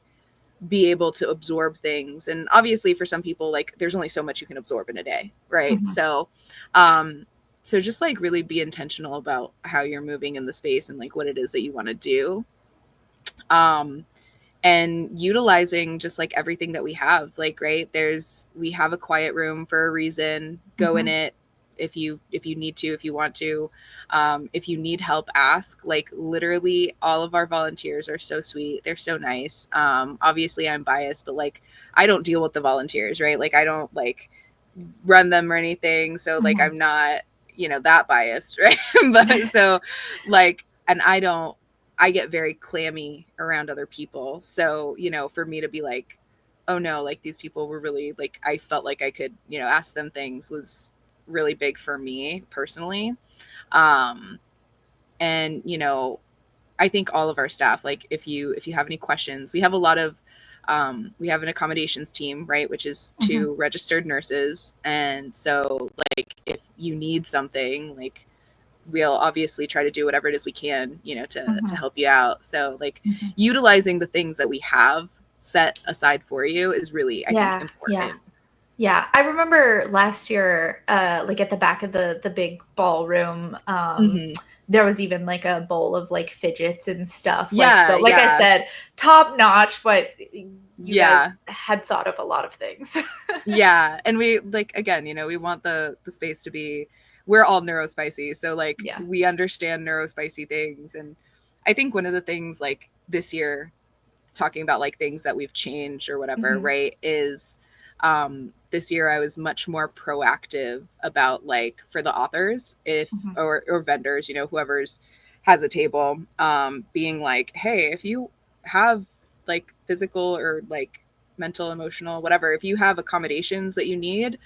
Speaker 2: be able to absorb things. And obviously for some people, like there's only so much you can absorb in a day, right? So just like really be intentional about how you're moving in the space and like what it is that you want to do. And utilizing just like everything that we have, like, right, we have a quiet room for a reason. Go in it if you need to, if you want to. If you need help, ask. Like literally all of our volunteers are so sweet, they're so nice. Obviously I'm biased, but like I don't deal with the volunteers, right? Like I don't like run them or anything, so like I'm not, you know, that biased, right? But so like, and I get very clammy around other people. So, you know, for me to be like, oh no, like these people were really like, I felt like I could, you know, ask them things, was really big for me personally. And, you know, I think all of our staff, like if you have any questions, we have a lot of, we have an accommodations team, right, which is 2 registered nurses. And so like if you need something, like we'll obviously try to do whatever it is we can, you know, to help you out. So like utilizing the things that we have set aside for you is really, I think, important.
Speaker 1: Yeah, I remember last year, like at the back of the big ballroom, there was even like a bowl of like fidgets and stuff.
Speaker 2: Yeah,
Speaker 1: so like I said, top notch, but you guys had thought of a lot of things.
Speaker 2: Yeah, and we like, again, you know, we want the space to be, we're all neurospicy, so like we understand neurospicy things. And I think one of the things like this year, talking about like things that we've changed or whatever, right, is this year I was much more proactive about like for the authors, if or vendors, you know, whoever's has a table, being like, hey, if you have like physical or like mental, emotional, whatever, if you have accommodations that you need,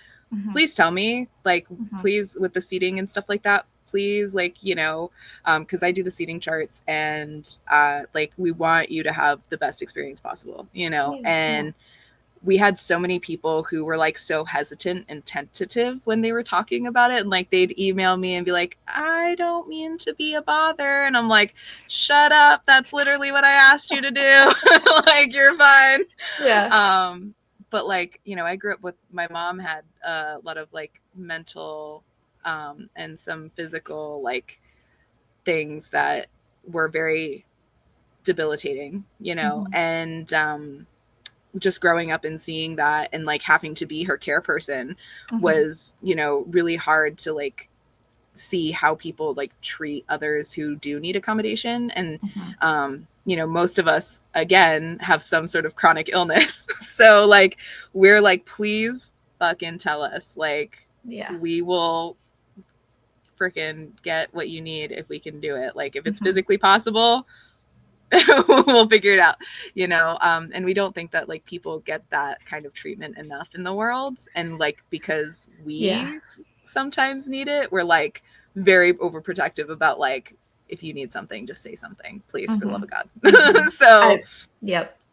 Speaker 2: please tell me, like, please, with the seating and stuff like that, please, like, you know, because I do the seating charts, and like we want you to have the best experience possible, you know. And we had so many people who were like so hesitant and tentative when they were talking about it, and like they'd email me and be like, I don't mean to be a bother, and I'm like, shut up, that's literally what I asked you to do. Like, you're fine. But like, you know, I grew up with, my mom had a lot of like mental and some physical like things that were very debilitating, you know. And just growing up and seeing that and like having to be her care person was, you know, really hard to like see how people like treat others who do need accommodation. And you know, most of us again have some sort of chronic illness. So like we're like, please fucking tell us, like
Speaker 1: Yeah.
Speaker 2: we will freaking get what you need if we can do it. Like if it's
Speaker 1: Mhm.
Speaker 2: physically possible, we'll figure it out, you know. And we don't think that like people get that kind of treatment enough in the world, and like because
Speaker 1: Yeah.
Speaker 2: we sometimes need it, we're like very overprotective about like if you need something, just say something, please, for the love
Speaker 1: Mhm.
Speaker 2: of God.
Speaker 1: Mhm.
Speaker 2: So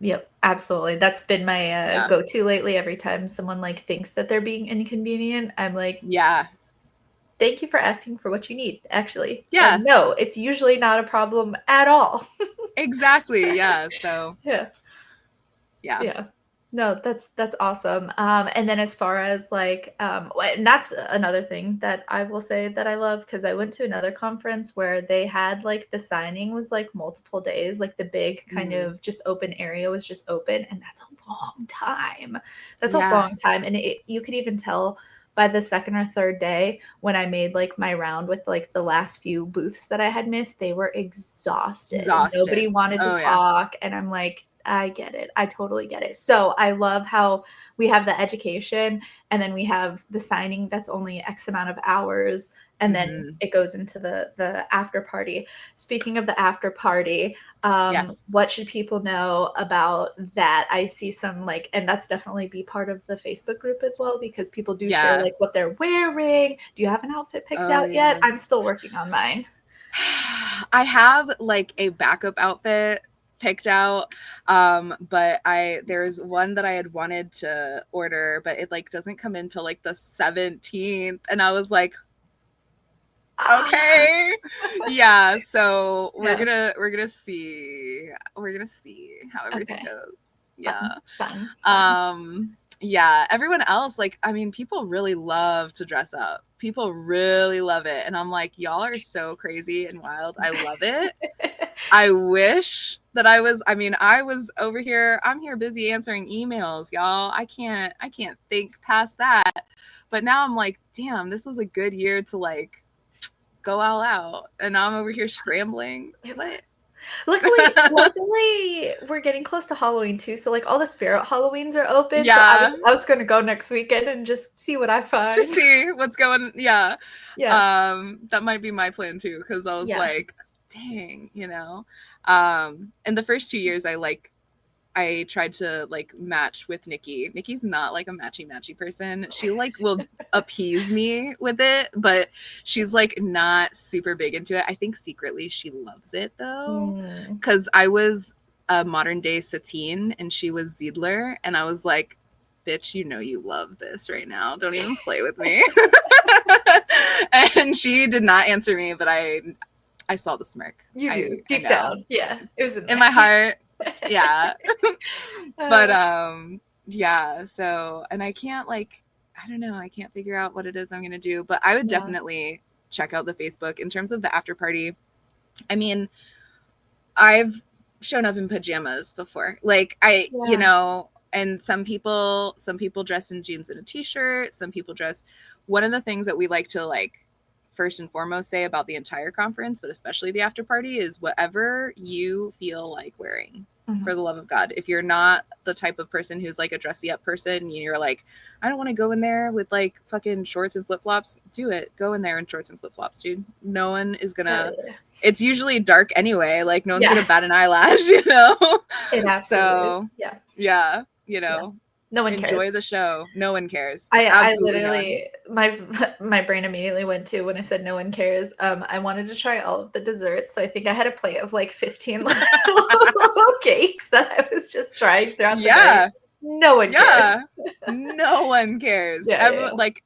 Speaker 1: Yep, absolutely. That's been my
Speaker 2: yeah,
Speaker 1: go-to lately. Every time someone like thinks that they're being inconvenient, I'm like,
Speaker 2: yeah,
Speaker 1: thank you for asking for what you need, actually.
Speaker 2: yeah,
Speaker 1: And no, it's usually not a problem at all.
Speaker 2: exactly, yeah. So
Speaker 1: Yeah.
Speaker 2: yeah.
Speaker 1: Yeah. No, that's awesome. And then as far as like, and that's another thing that I will say that I love because I went to another conference where they had like the signing was like multiple days, like the big kind
Speaker 2: Mm,
Speaker 1: of just open area was just open, and that's a long time. That's a
Speaker 2: yeah,
Speaker 1: long time, and you could even tell by the second or third day when I made like my round with like the last few booths that I had missed, they were exhausted and nobody
Speaker 2: exhausted.
Speaker 1: wanted to
Speaker 2: Oh yeah.
Speaker 1: talk, and I'm like, I get it. I totally get it. So I love how we have the education and then we have the signing that's only X amount of hours and then
Speaker 2: Hmm.
Speaker 1: it goes into the after party. Speaking of the after party,
Speaker 2: Yes.
Speaker 1: what should people know about that? I see some like, and that's definitely be part of the Facebook group as well because people do share
Speaker 2: Yeah.
Speaker 1: like what they're wearing. Do you have an outfit picked
Speaker 2: Oh
Speaker 1: out yet?
Speaker 2: yeah.
Speaker 1: I'm still working on mine.
Speaker 2: I have like a backup outfit picked out, but I there's one that I had wanted to order, but it like doesn't come in till like the 17th, and I was like,
Speaker 1: Ah,
Speaker 2: okay, yeah. So
Speaker 1: yeah.
Speaker 2: we're gonna see how everything
Speaker 1: Okay.
Speaker 2: goes.
Speaker 1: Fun,
Speaker 2: Yeah.
Speaker 1: fun, fun.
Speaker 2: Yeah, everyone else, like, I mean, people really love to dress up. People really love it. And I'm like, y'all are so crazy and wild. I love it. I wish that I mean, I was over here, I'm here busy answering emails, y'all. I can't think past that. But now I'm like, damn, this was a good year to like go all out. And now I'm over here scrambling.
Speaker 1: It was.
Speaker 2: What?
Speaker 1: Luckily, we're getting close to Halloween too, so like all the spirit Halloweens are open. So I was
Speaker 2: Yeah,
Speaker 1: I was gonna go next weekend and just see what I
Speaker 2: just
Speaker 1: find.
Speaker 2: see what's going. Yeah.
Speaker 1: Yeah,
Speaker 2: That might be my plan too, because I was
Speaker 1: yeah.
Speaker 2: like, dang, you know. In the first 2 years I tried to like match with Nikki. Nikki's not like a matchy person. She like will appease me with it, but she's like not super big into it. I think secretly she loves it though.
Speaker 1: Mm.
Speaker 2: Cause I was a modern day Satine and she was Ziedler, and I was like, bitch, you know you love this right now. Don't even play with me. And she did not answer me, but I saw the smirk.
Speaker 1: You knew
Speaker 2: I
Speaker 1: deep
Speaker 2: know.
Speaker 1: down. Yeah, it was in
Speaker 2: In
Speaker 1: there.
Speaker 2: my heart, yeah. But
Speaker 1: Uh,
Speaker 2: yeah, so and I can't like I don't know, I can't figure out what it is I'm gonna do. But I would
Speaker 1: yeah,
Speaker 2: definitely check out the Facebook in terms of the after party. I mean, I've shown up in pajamas before. Like you
Speaker 1: yeah.
Speaker 2: know, and some people dress in jeans and a t-shirt, some people dress one of the things that we like to like first and foremost say about the entire conference, but especially the after party, is whatever you feel like wearing. For
Speaker 1: Mhm.
Speaker 2: the love of God. If you're not the type of person who's like a dressy up person, you're like, I don't want to go in there with like fucking shorts and flip flops, do it. Go in there in shorts and flip flops, dude. No one is
Speaker 1: Hell
Speaker 2: gonna,
Speaker 1: yeah.
Speaker 2: it's usually dark anyway. Like, no one's
Speaker 1: Yeah,
Speaker 2: gonna bat an eyelash, you know?
Speaker 1: it absolutely is.
Speaker 2: So,
Speaker 1: Yeah,
Speaker 2: yeah,
Speaker 1: yeah. No one
Speaker 2: enjoy
Speaker 1: cares.
Speaker 2: the show. No one cares.
Speaker 1: I
Speaker 2: Absolutely no one.
Speaker 1: literally my brain immediately went to when I said no one cares. I wanted to try all of the desserts, so I think I had a plate of like 15 little cakes that I was just trying throughout the night.
Speaker 2: Yeah,
Speaker 1: No one cares.
Speaker 2: yeah. No one cares.
Speaker 1: Yeah, yeah,
Speaker 2: Everyone, like,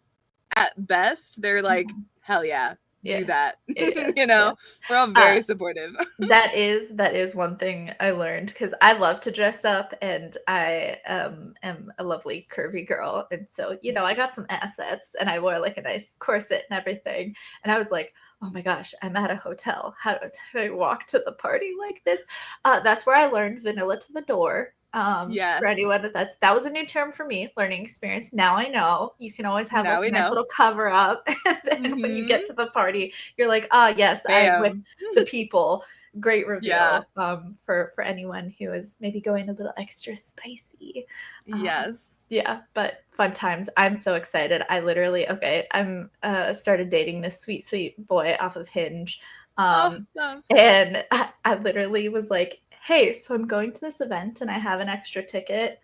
Speaker 2: at best, they're
Speaker 1: yeah.
Speaker 2: like,
Speaker 1: Mhm.
Speaker 2: hell yeah, do
Speaker 1: Yeah,
Speaker 2: that.
Speaker 1: yeah, yeah,
Speaker 2: You
Speaker 1: yeah.
Speaker 2: know, we're all
Speaker 1: Uh,
Speaker 2: very supportive.
Speaker 1: that is one thing I learned because I love to dress up and I am a lovely curvy girl. And so, I got some assets and I wore like a nice corset and everything. And I was like, oh my gosh, I'm at a hotel. How do I walk to the party like this? That's where I learned vanilla to the door. For
Speaker 2: Yes.
Speaker 1: anyone that was a new term for me, learning experience. Now I know you can always have like
Speaker 2: Now we
Speaker 1: a nice
Speaker 2: know.
Speaker 1: little cover up. And then when you
Speaker 2: Mm-hmm.
Speaker 1: get to the party, you're like, ah, yes, I'm with
Speaker 2: Bam.
Speaker 1: the people. great reveal.
Speaker 2: Yeah.
Speaker 1: For anyone who is maybe going a little extra spicy.
Speaker 2: Yes.
Speaker 1: Yeah, but fun times. I'm so excited. I'm started dating this sweet boy off of Hinge.
Speaker 2: Love.
Speaker 1: And I literally was like, hey, so I'm going to this event and I have an extra ticket.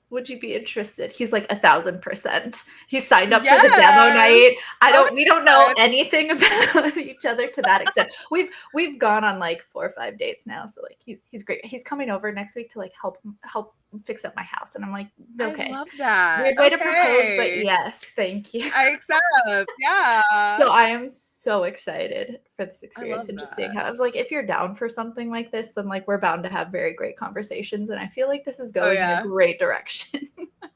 Speaker 1: Would you be interested? He's like 1,000%. He signed up for the demo night. We don't know anything about each other to that extent. We've gone on like 4 or 5 dates now. So like he's great. He's coming over next week to like help fix up my house. And I'm like, okay.
Speaker 2: I love that.
Speaker 1: Weird way to propose, but yes, thank you.
Speaker 2: I accept. Yeah.
Speaker 1: So I am so excited for this experience and just seeing
Speaker 2: that.
Speaker 1: how I was like, if you're down for something like this, then like we're bound to have very great conversations. And I feel like this is going in a great direction.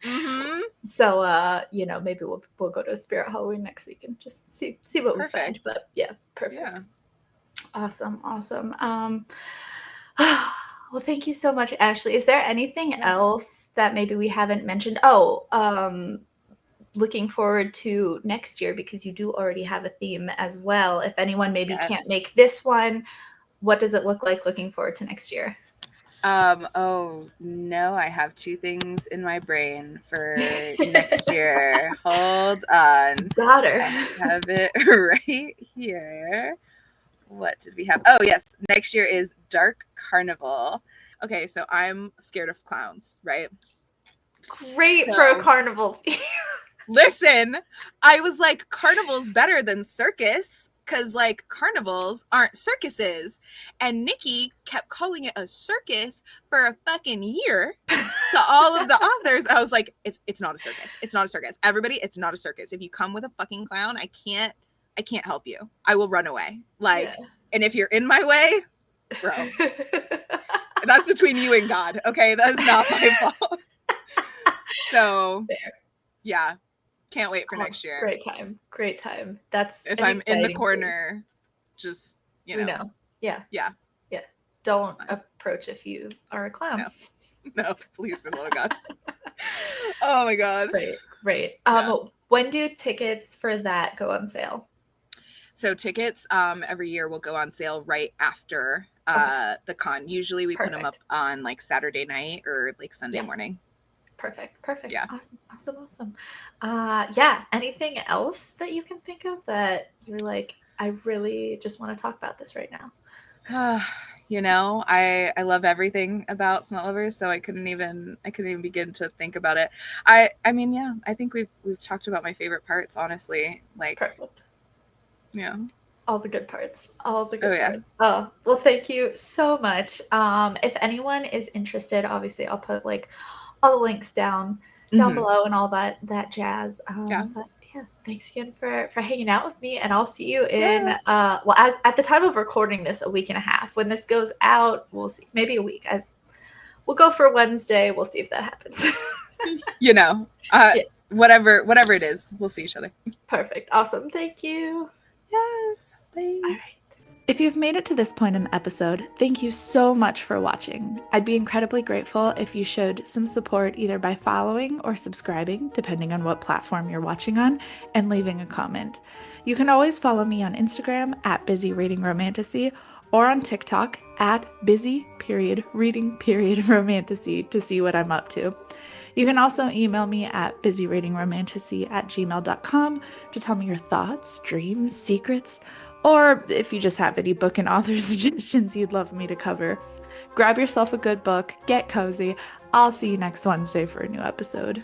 Speaker 2: Mm-hmm.
Speaker 1: So maybe we'll go to a Spirit Halloween next week and just see what we find. But yeah, perfect. Yeah. Awesome. Well, thank you so much, Ashley. Is there anything else that maybe we haven't mentioned? Looking forward to next year, because you do already have a theme as well. If anyone maybe can't make this one, what does it look like looking forward to next year?
Speaker 2: Oh no, I have 2 things in my brain for next year. Hold on.
Speaker 1: Got her.
Speaker 2: I have it right here. What did we have? Oh yes, next year is Dark Carnival. Okay, so I'm scared of clowns, right?
Speaker 1: Great for a carnival theme.
Speaker 2: Listen, I was like, carnival's better than circus, because like carnivals aren't circuses. And Nikki kept calling it a circus for a fucking year to all of the authors. I was like, it's not a circus. It's not a circus. Everybody, it's not a circus. If you come with a fucking clown, I can't help you. I will run away. And if you're in my way, bro, that's between you and God. Okay, that's not my fault. So yeah, can't wait for next year.
Speaker 1: Great time. That's
Speaker 2: if I'm in the corner, just
Speaker 1: we know. Yeah. Don't approach if you are a clown.
Speaker 2: No, please, for the love of God. Oh my God.
Speaker 1: Great. When do tickets for that go on sale?
Speaker 2: So tickets every year will go on sale right after the con. Usually we put them up on like Saturday night or like Sunday morning.
Speaker 1: Perfect.
Speaker 2: Yeah.
Speaker 1: Awesome. Anything else that you can think of that you're like, I really just want to talk about this right now?
Speaker 2: I love everything about Smut Lovers, so I couldn't even begin to think about it. I think we've talked about my favorite parts, honestly. Like,
Speaker 1: perfect.
Speaker 2: Yeah.
Speaker 1: All the good parts. Parts. Oh, well, thank you so much. If anyone is interested, obviously I'll put like all the links down below and all that jazz. But yeah, thanks again for hanging out with me, and I'll see you in as at the time of recording this, a week and a half. When this goes out, we'll see, maybe a week. We'll go for Wednesday. We'll see if that happens.
Speaker 2: Whatever it is, we'll see each other.
Speaker 1: Perfect. Awesome. Thank you.
Speaker 2: Yes. Bye.
Speaker 1: All right. If you've made it to this point in the episode, thank you so much for watching. I'd be incredibly grateful if you showed some support either by following or subscribing, depending on what platform you're watching on, and leaving a comment. You can always follow me on Instagram at @BusyReadingRomantasy or on TikTok at busy.reading.romantasy to see what I'm up to. You can also email me at busyreadingromantasy@gmail.com to tell me your thoughts, dreams, secrets, or if you just have any book and author suggestions you'd love me to cover. Grab yourself a good book, get cozy. I'll see you next Wednesday for a new episode.